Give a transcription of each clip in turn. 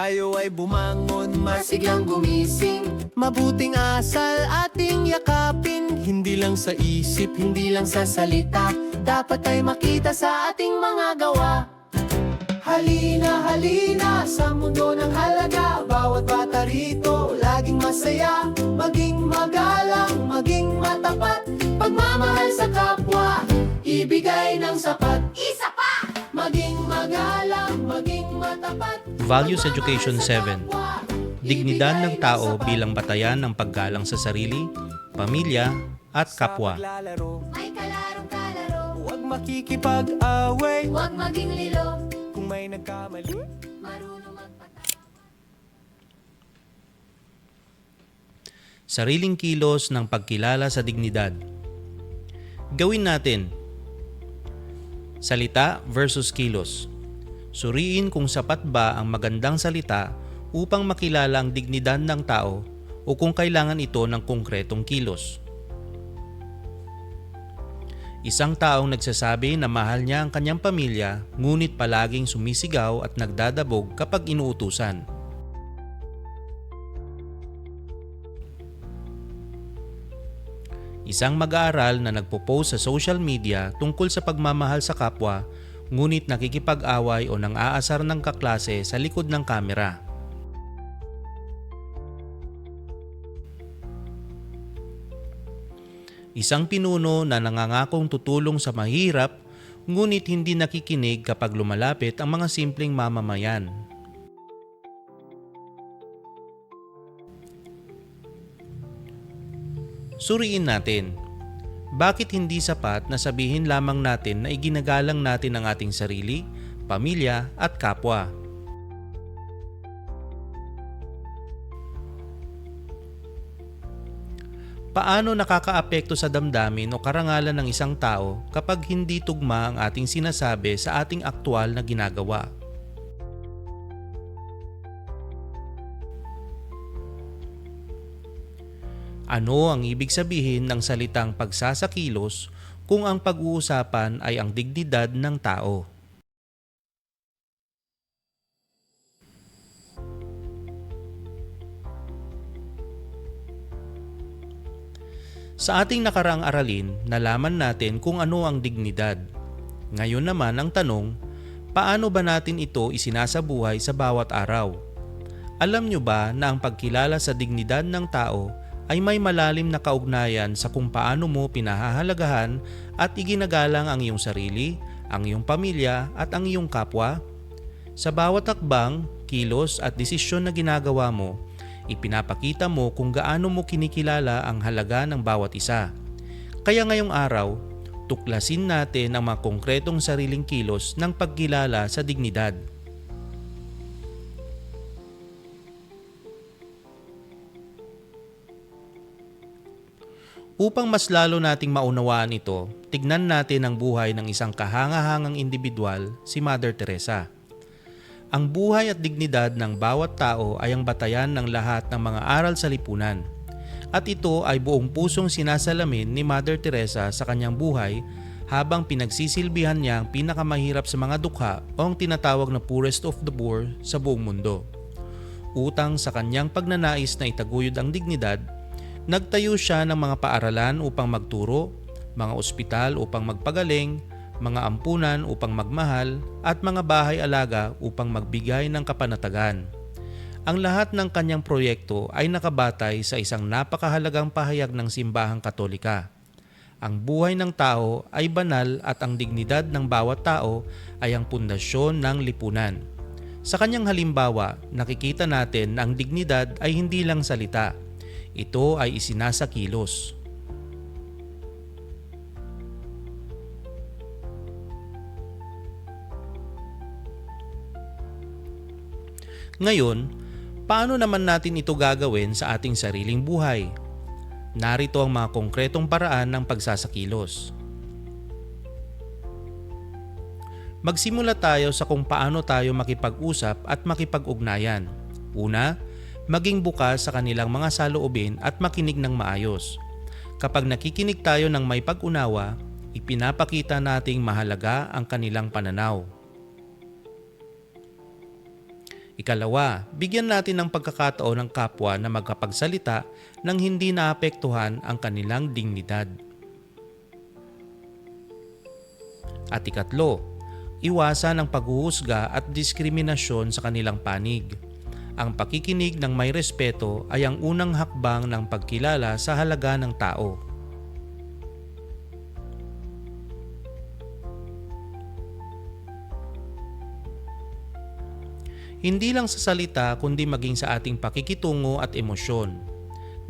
tayo ay bumangon, Masiglang gumising, mabuting asal ating yakapin. Hindi lang sa isip, hindi lang sa salita, dapat ay makita sa ating mga gawa. halina, halina sa mundo ng halaga. Bawat bata rito, laging masaya. Maging magalang, maging matapat, pagmamahal sa kapwa, ibigay ng sapat. Isa pa! Maging magalang, maging matapat, Values pagmamahal Education sa 7. kapwa, Dignidad ibigay ng tao sapat. bilang batayan ng paggalang sa sarili, pamilya at kapwa. Sa paglalaro, May kalarong kalaro, huwag makikipag-away. huwag maging lilo, Kung may nagkamali, marunong magpatay. Sariling kilos ng pagkilala sa dignidad. Gawin natin. Salita versus kilos. Suriin kung sapat ba ang magandang salita upang makilala ang dignidad ng tao o kung kailangan ito ng konkretong kilos. Isang taong nagsasabi na mahal niya ang kanyang pamilya ngunit palaging sumisigaw at nagdadabog kapag inuutusan. Isang mag-aaral na nagpo-post sa social media tungkol sa pagmamahal sa kapwa ngunit nakikipag-away o nang-aasar ng kaklase sa likod ng kamera. Isang pinuno na nangangakong tutulong sa mahirap ngunit hindi nakikinig kapag lumalapit ang mga simpleng mamamayan. Suriin natin, bakit hindi sapat na sabihin lamang natin na iginagalang natin ang ating sarili, pamilya at kapwa? Paano nakakaapekto sa damdamin o karangalan ng isang tao kapag hindi tugma ang ating sinasabi sa ating aktwal na ginagawa? Ano ang ibig sabihin ng salitang pagsasakilos kung ang pag-uusapan ay ang dignidad ng tao? Sa ating nakaraang aralin, nalaman natin kung ano ang dignidad. Ngayon naman ang tanong, paano ba natin ito isinasabuhay sa bawat araw? Alam nyo ba na ang pagkilala sa dignidad ng tao ay may malalim na kaugnayan sa kung paano mo pinahahalagahan at iginagalang ang iyong sarili, ang iyong pamilya at ang iyong kapwa? Sa bawat hakbang, kilos at desisyon na ginagawa mo, ipinapakita mo kung gaano mo kinikilala ang halaga ng bawat isa. Kaya ngayong araw, tuklasin natin ang mga konkretong sariling kilos ng pagkilala sa dignidad. Upang mas lalo nating maunawaan ito, tignan natin ang buhay ng isang kahangahangang individual, si Mother Teresa. Ang buhay at dignidad ng bawat tao ay ang batayan ng lahat ng mga aral sa lipunan. At ito ay buong pusong sinasalamin ni Mother Teresa sa kanyang buhay habang pinagsisilbihan niya ang pinakamahirap sa mga dukha o ang tinatawag na poorest of the poor sa buong mundo. Utang sa kanyang pagnanais na itaguyod ang dignidad, nagtayo siya ng mga paaralan upang magturo, mga ospital upang magpagaling, mga ampunan upang magmahal, at mga bahay alaga upang magbigay ng kapanatagan. Ang lahat ng kanyang proyekto ay nakabatay sa isang napakahalagang pahayag ng simbahang Katolika. Ang buhay ng tao ay banal at ang dignidad ng bawat tao ay ang pundasyon ng lipunan. Sa kanyang halimbawa, nakikita natin na ang dignidad ay hindi lang salita. Ito ay isinasakilos. Ngayon, paano naman natin ito gagawin sa ating sariling buhay? Narito ang mga konkretong paraan ng pagsasakilos. Magsimula tayo sa kung paano tayo makipag-usap at makipag-ugnayan. Una, maging bukas sa kanilang mga saloobin at makinig ng maayos. Kapag nakikinig tayo ng may pag-unawa, ipinapakita nating mahalaga ang kanilang pananaw. Ikalawa, bigyan natin ng pagkakataon ng kapwa na magkapagsalita nang hindi naapektuhan ang kanilang dignidad. At ikatlo, iwasan ang paghuhusga at diskriminasyon sa kanilang panig. Ang pakikinig ng may respeto ay ang unang hakbang ng pagkilala sa halaga ng tao. Hindi lang sa salita kundi maging sa ating pakikitungo at emosyon.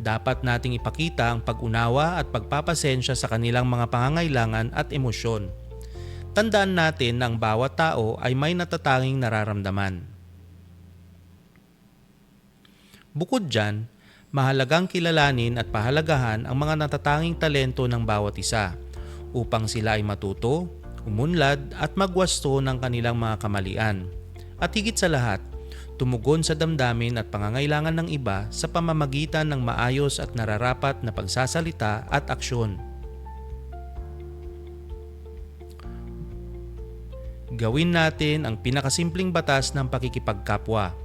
Dapat nating ipakita ang pag-unawa at pagpapasensya sa kanilang mga pangangailangan at emosyon. Tandaan natin na ang bawat tao ay may natatanging nararamdaman. Bukod dyan, mahalagang kilalanin at pahalagahan ang mga natatanging talento ng bawat isa upang sila ay matuto, umunlad at magwasto ng kanilang mga kamalian. At higit sa lahat, tumugon sa damdamin at pangangailangan ng iba sa pamamagitan ng maayos at nararapat na pagsasalita at aksyon. Gawin natin ang pinakasimpleng batas ng pakikipagkapwa.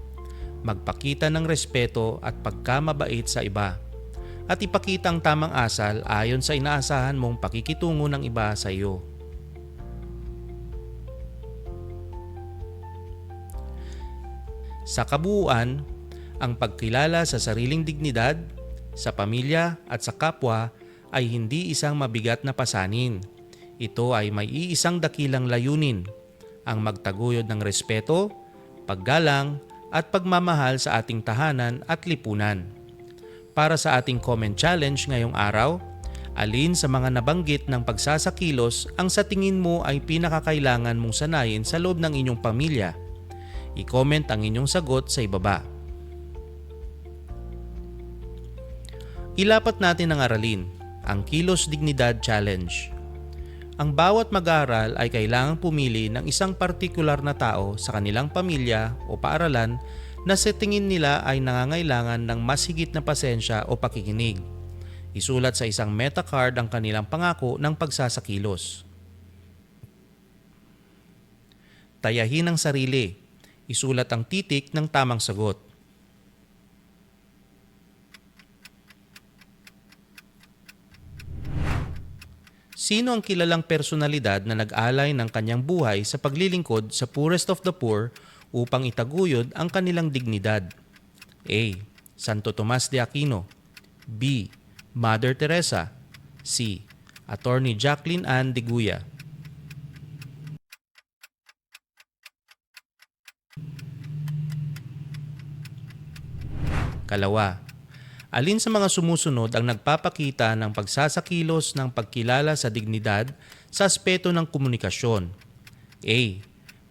Magpakita ng respeto at pagkamabait sa iba. At ipakita ang tamang asal ayon sa inaasahan mong pakikitungo ng iba sa iyo. Sa kabuuan, ang pagkilala sa sariling dignidad, sa pamilya at sa kapwa ay hindi isang mabigat na pasanin. Ito ay may iisang dakilang layunin, ang magtaguyod ng respeto, paggalang at pagmamahal sa ating tahanan at lipunan. Para sa ating comment challenge ngayong araw, alin sa mga nabanggit ng pagsasakilos ang sa tingin mo ay pinakakailangan mong sanayin sa loob ng inyong pamilya? I-comment ang inyong sagot sa ibaba. Ilapat natin ang aralin, ang Kilos Dignidad Challenge. Ang bawat mag-aaral ay kailangang pumili ng isang partikular na tao sa kanilang pamilya o paaralan na sa tingin nila ay nangangailangan ng mas higit na pasensya o pakikinig. Isulat sa isang meta card ang kanilang pangako ng pagsasakilos. Tayahin ang sarili. Isulat ang titik ng tamang sagot. Sino ang kilalang personalidad na nag-alay ng kanyang buhay sa paglilingkod sa poorest of the poor upang itaguyod ang kanilang dignidad? A. Santo Tomas de Aquino. B. Mother Teresa. C. Attorney Jacqueline Ann de Guya. Kalawa, alin sa mga sumusunod ang nagpapakita ng pagsasakilos ng pagkilala sa dignidad sa aspeto ng komunikasyon? A.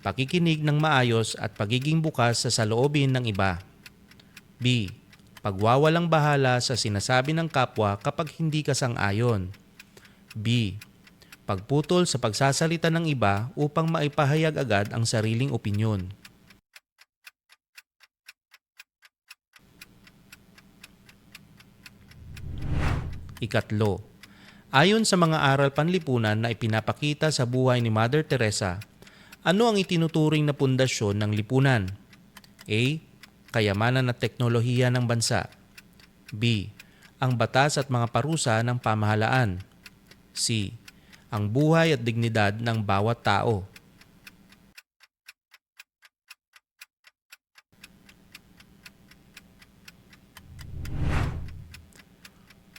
Pakikinig ng maayos at pagiging bukas sa saloobin ng iba. B. Pagwawalang bahala sa sinasabi ng kapwa kapag hindi ka sang-ayon. B. Pagputol sa pagsasalita ng iba upang maipahayag agad ang sariling opinyon. Ikatlo, ayon sa mga aral panlipunan na ipinapakita sa buhay ni Mother Teresa, ano ang itinuturing na pundasyon ng lipunan? A. Kayamanan at teknolohiya ng bansa. B. Ang batas at mga parusa ng pamahalaan. C. Ang buhay at dignidad ng bawat tao.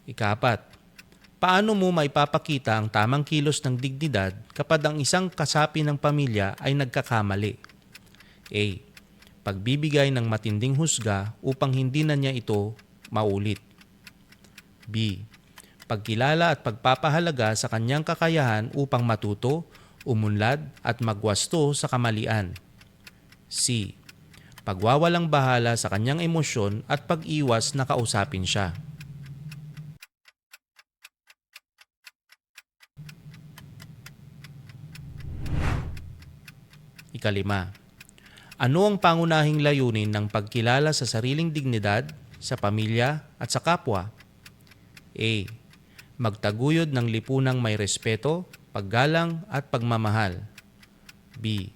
Ika-4, paano mo maipapakita ang tamang kilos ng dignidad kapag ang isang kasapi ng pamilya ay nagkakamali? A. Pagbibigay ng matinding husga upang hindi na niya ito maulit. B. Pagkilala at pagpapahalaga sa kanyang kakayahan upang matuto, umunlad at magwasto sa kamalian. C. Pagwawalang bahala sa kanyang emosyon at pag-iwas na kausapin siya. Ika-5, ano ang pangunahing layunin ng pagkilala sa sariling dignidad, sa pamilya at sa kapwa? A. Magtaguyod ng lipunang may respeto, paggalang at pagmamahal. B.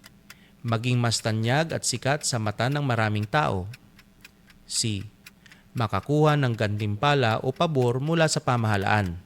Maging mas tanyag at sikat sa mata ng maraming tao. C. Makakuha ng gantimpala o pabor mula sa pamahalaan.